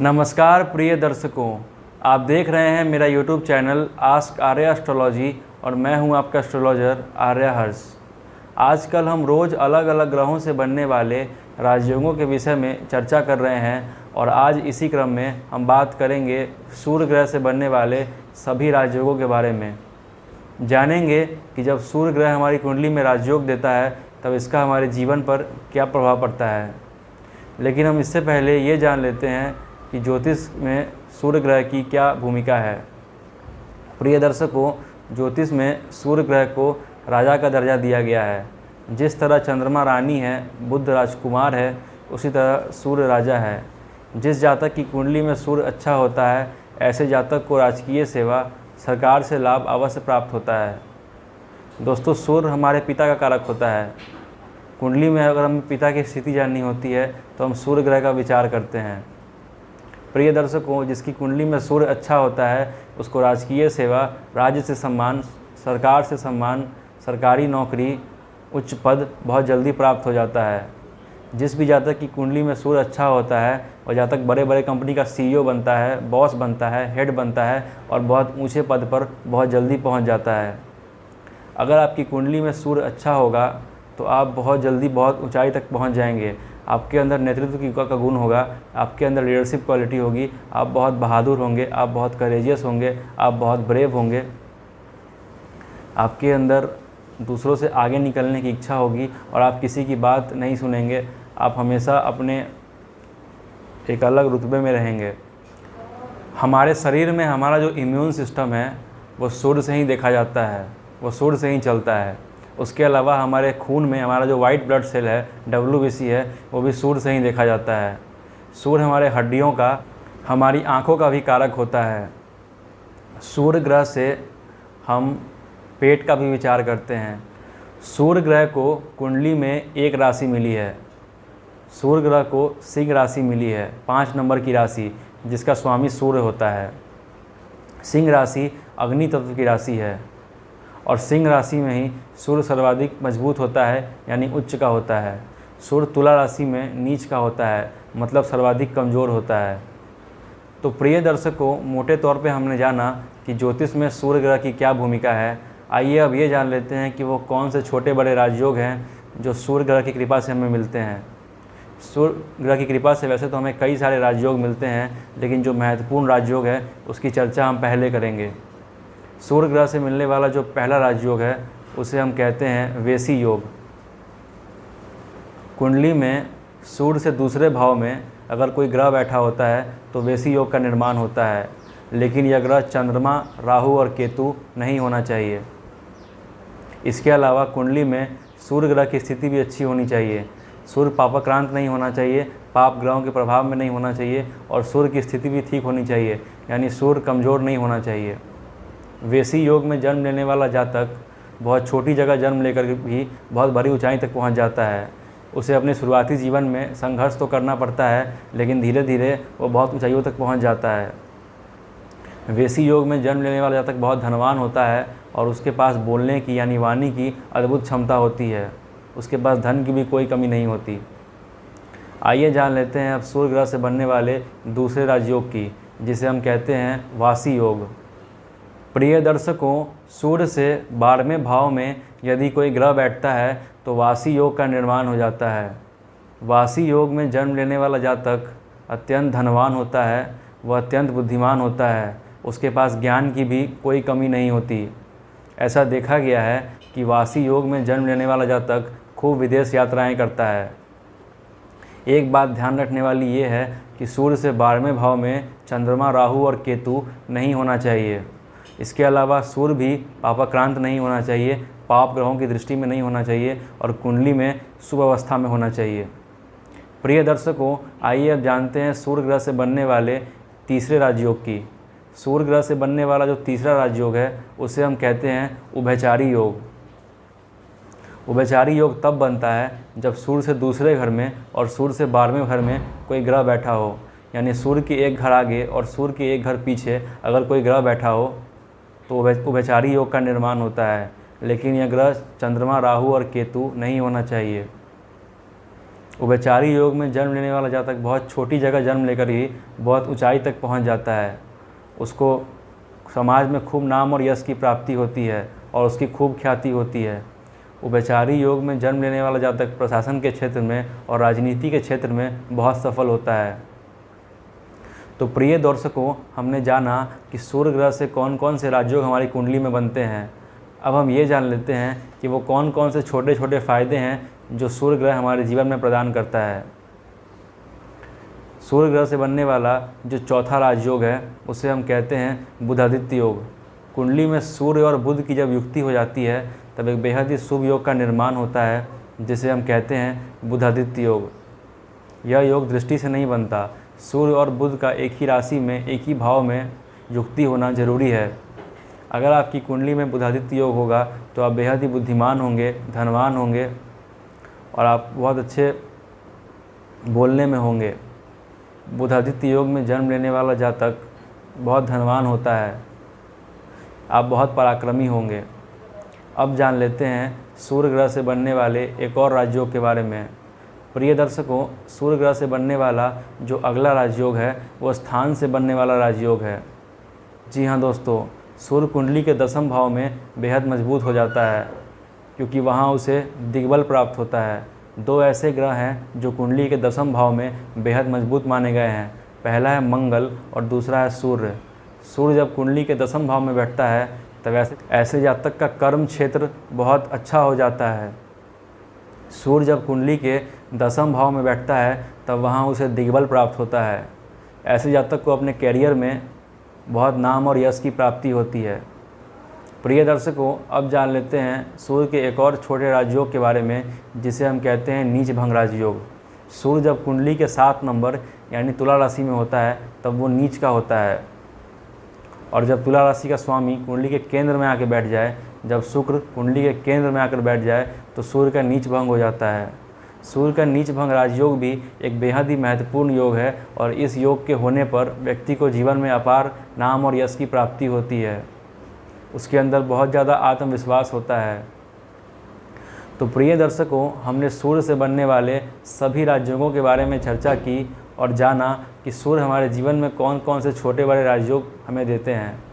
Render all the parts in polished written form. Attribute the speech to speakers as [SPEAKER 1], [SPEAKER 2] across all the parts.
[SPEAKER 1] नमस्कार प्रिय दर्शकों, आप देख रहे हैं मेरा YouTube channel ask Arya astrology और मैं हूं आपका एस्ट्रोलॉजर आर्या हर्ष। आजकल हम रोज़ अलग अलग ग्रहों से बनने वाले राजयोगों के विषय में चर्चा कर रहे हैं और आज इसी क्रम में हम बात करेंगे सूर्य ग्रह से बनने वाले सभी राजयोगों के बारे में। जानेंगे कि जब सूर्य ग्रह हमारी कुंडली में राजयोग देता है तब इसका हमारे जीवन पर क्या प्रभाव पड़ता है। लेकिन हम इससे पहले ये जान लेते हैं कि ज्योतिष में सूर्य ग्रह की क्या भूमिका है। प्रिय दर्शकों, ज्योतिष में सूर्य ग्रह को राजा का दर्जा दिया गया है। जिस तरह चंद्रमा रानी है, बुध राजकुमार है, उसी तरह सूर्य राजा है। जिस जातक की कुंडली में सूर्य अच्छा होता है, ऐसे जातक को राजकीय सेवा, सरकार से लाभ अवश्य प्राप्त होता है। दोस्तों, सूर्य हमारे पिता का कारक होता है। कुंडली में अगर हमें पिता की स्थिति जाननी होती है तो हम सूर्य ग्रह का विचार करते हैं। प्रिय दर्शकों, जिसकी कुंडली में सूर्य अच्छा होता है उसको राजकीय सेवा, राज्य से सम्मान, सरकार से सम्मान, सरकारी नौकरी, उच्च पद बहुत जल्दी प्राप्त हो जाता है। जिस भी जातक की कुंडली में सूर्य अच्छा होता है वह जातक बड़े बड़े कंपनी का सीईओ बनता है, बॉस बनता है, हेड बनता है और बहुत ऊंचे पद पर बहुत जल्दी पहुंच जाता है। अगर आपकी कुंडली में सूर्य अच्छा होगा तो आप बहुत जल्दी बहुत ऊंचाई तक पहुंच जाएंगे। आपके अंदर नेतृत्व का गुण होगा, आपके अंदर लीडरशिप क्वालिटी होगी, आप बहुत बहादुर होंगे, आप बहुत करेजियस होंगे, आप बहुत ब्रेव होंगे। आपके अंदर दूसरों से आगे निकलने की इच्छा होगी और आप किसी की बात नहीं सुनेंगे। आप हमेशा अपने एक अलग रुतबे में रहेंगे। हमारे शरीर में हमारा जो इम्यून सिस्टम है वो सूर्य से ही देखा जाता है, वो सूर्य से ही चलता है। उसके अलावा हमारे खून में हमारा जो वाइट ब्लड सेल है, WBC है, वो भी सूर्य से ही देखा जाता है। सूर्य हमारे हड्डियों का, हमारी आँखों का भी कारक होता है। सूर्य ग्रह से हम पेट का भी विचार करते हैं। सूर्य ग्रह को कुंडली में एक राशि मिली है। सूर्य ग्रह को सिंह राशि मिली है, 5 नंबर की राशि, जिसका स्वामी सूर्य होता है। सिंह राशि अग्नि तत्व की राशि है और सिंह राशि में ही सूर्य सर्वाधिक मजबूत होता है, यानी उच्च का होता है। सूर्य तुला राशि में नीच का होता है, मतलब सर्वाधिक कमज़ोर होता है। तो प्रिय दर्शकों, मोटे तौर पे हमने जाना कि ज्योतिष में सूर्य ग्रह की क्या भूमिका है। आइए अब ये जान लेते हैं कि वो कौन से छोटे बड़े राजयोग हैं जो सूर्य ग्रह की कृपा से हमें मिलते हैं। सूर्य ग्रह की कृपा से वैसे तो हमें कई सारे राजयोग मिलते हैं, लेकिन जो महत्वपूर्ण राजयोग है उसकी चर्चा हम पहले करेंगे। सूर्य ग्रह से मिलने वाला जो पहला राजयोग है उसे हम कहते हैं वेशी योग। कुंडली में सूर्य से दूसरे भाव में अगर कोई ग्रह बैठा होता है तो वेशी योग का निर्माण होता है, लेकिन यह ग्रह चंद्रमा, राहु और केतु नहीं होना चाहिए। इसके अलावा कुंडली में सूर्य ग्रह की स्थिति भी अच्छी होनी चाहिए। सूर्य पापाक्रांत नहीं होना चाहिए, पाप ग्रहों के प्रभाव में नहीं होना चाहिए और सूर्य की स्थिति भी ठीक होनी चाहिए, यानी सूर्य कमज़ोर नहीं होना चाहिए। वेशी योग में जन्म लेने वाला जातक बहुत छोटी जगह जन्म लेकर भी बहुत बड़ी ऊंचाई तक पहुंच जाता है। उसे अपने शुरुआती जीवन में संघर्ष तो करना पड़ता है, लेकिन धीरे धीरे वो बहुत ऊंचाइयों तक पहुंच जाता है। वेशी योग में जन्म लेने वाला जातक बहुत धनवान होता है और उसके पास बोलने की यानी वाणी की अद्भुत क्षमता होती है। उसके पास धन की भी कोई कमी नहीं होती। आइए जान लेते हैं अब सूर्य ग्रह से बनने वाले दूसरे राजयोग की, जिसे हम कहते हैं वाशी योग। प्रिय दर्शकों, सूर्य से 12वें भाव में यदि कोई ग्रह बैठता है तो वाशी योग का निर्माण हो जाता है। वाशी योग में जन्म लेने वाला जातक अत्यंत धनवान होता है, वह अत्यंत बुद्धिमान होता है, उसके पास ज्ञान की भी कोई कमी नहीं होती। ऐसा देखा गया है कि वाशी योग में जन्म लेने वाला जातक खूब विदेश यात्राएं करता है। एक बात ध्यान रखने वाली ये है कि सूर्य से 12वें भाव में चंद्रमा, राहु और केतु नहीं होना चाहिए। इसके अलावा सूर्य भी पापाक्रांत नहीं होना चाहिए, पाप ग्रहों की दृष्टि में नहीं होना चाहिए और कुंडली में शुभ अवस्था में होना चाहिए। प्रिय दर्शकों, आइए अब जानते हैं सूर्य ग्रह से बनने वाले तीसरे राजयोग की। सूर्य ग्रह से बनने वाला जो तीसरा राजयोग है उसे हम कहते हैं उभयचारी योग। उभयचारी योग तब बनता है जब सूर्य से दूसरे घर में और सूर्य से 12वें घर में कोई ग्रह बैठा हो, यानी सूर्य के एक घर आगे और सूर्य के एक घर पीछे अगर कोई ग्रह बैठा हो तो उभयचारी योग का निर्माण होता है। लेकिन यह ग्रह चंद्रमा, राहु और केतु नहीं होना चाहिए। उभयचारी योग में जन्म लेने वाला जातक बहुत छोटी जगह जन्म लेकर ही बहुत ऊंचाई तक पहुंच जाता है। उसको समाज में खूब नाम और यश की प्राप्ति होती है और उसकी खूब ख्याति होती है। उभयचारी योग में जन्म लेने वाला जातक प्रशासन के क्षेत्र में और राजनीति के क्षेत्र में बहुत सफल होता है। तो प्रिय दर्शकों, हमने जाना कि सूर्य ग्रह से कौन कौन से राजयोग हमारी कुंडली में बनते हैं। अब हम ये जान लेते हैं कि वो कौन कौन से छोटे छोटे फ़ायदे हैं जो सूर्य ग्रह हमारे जीवन में प्रदान करता है। सूर्य ग्रह से बनने वाला जो चौथा राजयोग है उसे हम कहते हैं बुधादित्य योग। कुंडली में सूर्य और बुध की जब युक्ति हो जाती है तब एक बेहद ही शुभ योग का निर्माण होता है, जिसे हम कहते हैं बुधादित्य योग। यह योग दृष्टि से नहीं बनता। सूर्य और बुध का एक ही राशि में, एक ही भाव में युक्ति होना जरूरी है। अगर आपकी कुंडली में बुधादित्य योग होगा तो आप बेहद ही बुद्धिमान होंगे, धनवान होंगे और आप बहुत अच्छे बोलने में होंगे। बुधादित्य योग में जन्म लेने वाला जातक बहुत धनवान होता है। आप बहुत पराक्रमी होंगे। अब जान लेते हैं सूर्य ग्रह से बनने वाले एक और राजयोग के बारे में। प्रिय दर्शकों, सूर्य ग्रह से बनने वाला जो अगला राजयोग है वो स्थान से बनने वाला राजयोग है। जी हाँ दोस्तों, सूर्य कुंडली के 10वें भाव में बेहद मजबूत हो जाता है, क्योंकि वहाँ उसे दिग्बल प्राप्त होता है। दो ऐसे ग्रह हैं जो कुंडली के 10वें भाव में बेहद मजबूत माने गए हैं। पहला है मंगल और दूसरा है सूर्य। सूर्य जब कुंडली के 10वें भाव में बैठता है तब ऐसे जातक का कर्म क्षेत्र बहुत अच्छा हो जाता है। सूर्य जब कुंडली के 10वें भाव में बैठता है तब वहाँ उसे दिग्बल प्राप्त होता है। ऐसे जातक को अपने कैरियर में बहुत नाम और यश की प्राप्ति होती है। प्रिय दर्शकों, अब जान लेते हैं सूर्य के एक और छोटे राजयोग के बारे में, जिसे हम कहते हैं नीच भंग राजयोग। सूर्य जब कुंडली के 7 नंबर यानी तुला राशि में होता है तब वो नीच का होता है, और जब तुला राशि का स्वामी कुंडली के केंद्र में आकर बैठ जाए, जब शुक्र कुंडली के केंद्र में आकर बैठ जाए तो सूर्य का नीच भंग हो जाता है। सूर्य का नीच भंग राजयोग भी एक बेहद ही महत्वपूर्ण योग है और इस योग के होने पर व्यक्ति को जीवन में अपार नाम और यश की प्राप्ति होती है। उसके अंदर बहुत ज़्यादा आत्मविश्वास होता है। तो प्रिय दर्शकों, हमने सूर्य से बनने वाले सभी राजयोगों के बारे में चर्चा की और जाना कि सूर्य हमारे जीवन में कौन कौन से छोटे बड़े राजयोग हमें देते हैं।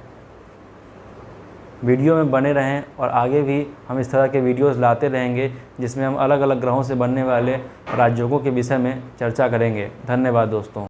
[SPEAKER 1] वीडियो में बने रहें और आगे भी हम इस तरह के वीडियोस लाते रहेंगे, जिसमें हम अलग अलग ग्रहों से बनने वाले राजयोगों के विषय में चर्चा करेंगे। धन्यवाद दोस्तों।